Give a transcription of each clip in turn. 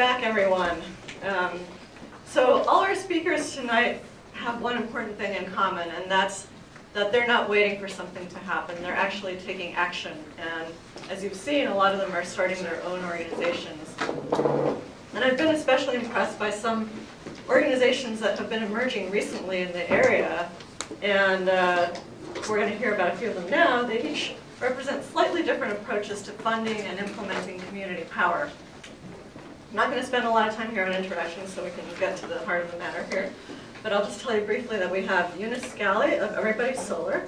back, everyone. So all our speakers tonight have one important thing in common, and that's that they're not waiting for something to happen. They're actually taking action. And as you've seen, a lot of them are starting their own organizations. And I've been especially impressed by some organizations that have been emerging recently in the area. And we're going to hear about a few of them now. They each represent slightly different approaches to funding and implementing community power. I'm not going to spend a lot of time here on introductions, so we can get to the heart of the matter here. But I'll just tell you briefly that we have Youness Scally of Everybody's Solar.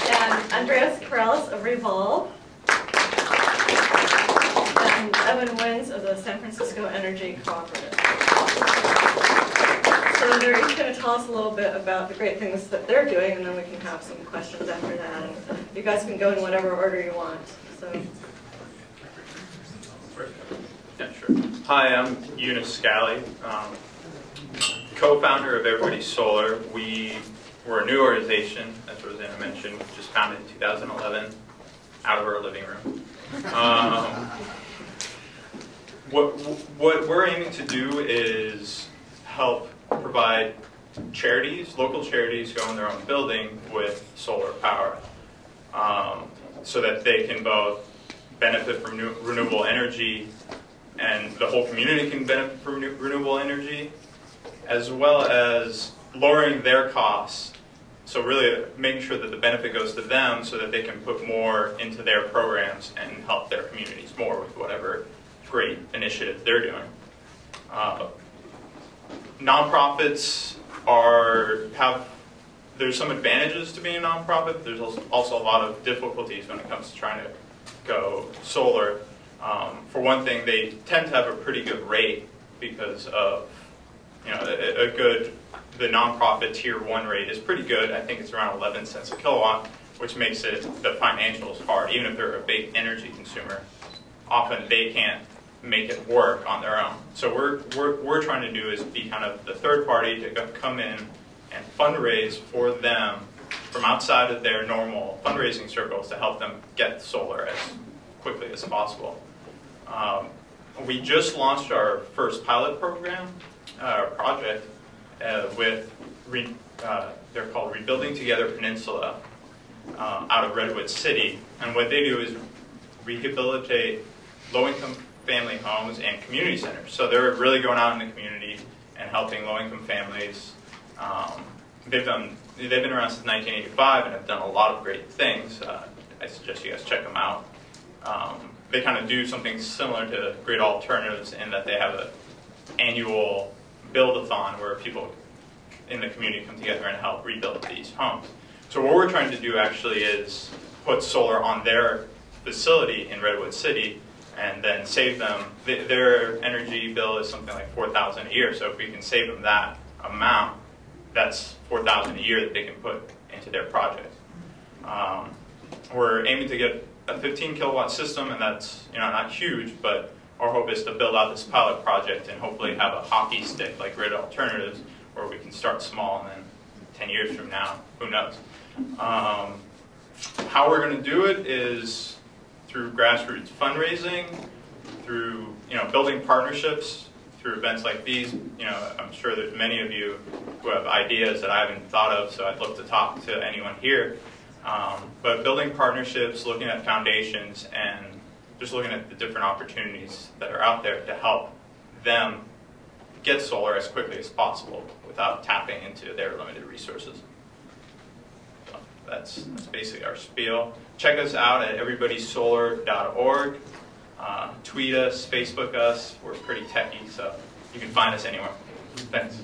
And Andreas Corrales of Revolve. And Evan Wins of the San Francisco Energy Cooperative. So they're each going to tell us a little bit about the great things that they're doing, and then we can have some questions after that. And you guys can go in whatever order you want. So. Yeah, sure. Hi, I'm Youness Scally, co-founder of Everybody's Solar. We were a new organization, as Rosanna mentioned, just founded in 2011, out of our living room. What we're aiming to do is help provide charities, local charities who own their own building with solar power, so that they can both benefit from renewable energy and the whole community can benefit from renewable energy, as well as lowering their costs. So really making sure that the benefit goes to them so that they can put more into their programs and help their communities more with whatever great initiative they're doing. Nonprofits there's some advantages to being a nonprofit, but there's also a lot of difficulties when it comes to trying to go solar. For one thing, they tend to have a pretty good rate because of, the nonprofit tier 1 rate is pretty good. I think it's around 11 cents a kilowatt, which makes the financials hard. Even if they're a big energy consumer, often they can't make it work on their own. So we're trying to do is be kind of the third party to come in and fundraise for them from outside of their normal fundraising circles to help them get solar as quickly as possible. We just launched our first pilot program, project, with, they're called Rebuilding Together Peninsula, out of Redwood City. And what they do is rehabilitate low-income family homes and community centers. So they're really going out in the community and helping low-income families. They've been around since 1985 and have done a lot of great things. I suggest you guys check them out. They kind of do something similar to Great Alternatives in that they have an annual build-a-thon where people in the community come together and help rebuild these homes. So what we're trying to do actually is put solar on their facility in Redwood City and then save them. Their energy bill is something like $4,000 a year, so if we can save them that amount, that's $4,000 a year that they can put into their project. We're aiming to get a 15 kilowatt system, and that's not huge, but our hope is to build out this pilot project and hopefully have a hockey stick like Great Alternatives where we can start small and then 10 years from now, who knows. How we're going to do it is through grassroots fundraising, through building partnerships, through events like these. I'm sure there's many of you who have ideas that I haven't thought of, so I'd love to talk to anyone here. But building partnerships, looking at foundations, and just looking at the different opportunities that are out there to help them get solar as quickly as possible without tapping into their limited resources. So that's basically our spiel. Check us out at everybodiesolar.org. Tweet us, Facebook us. We're pretty techy, so you can find us anywhere. Thanks.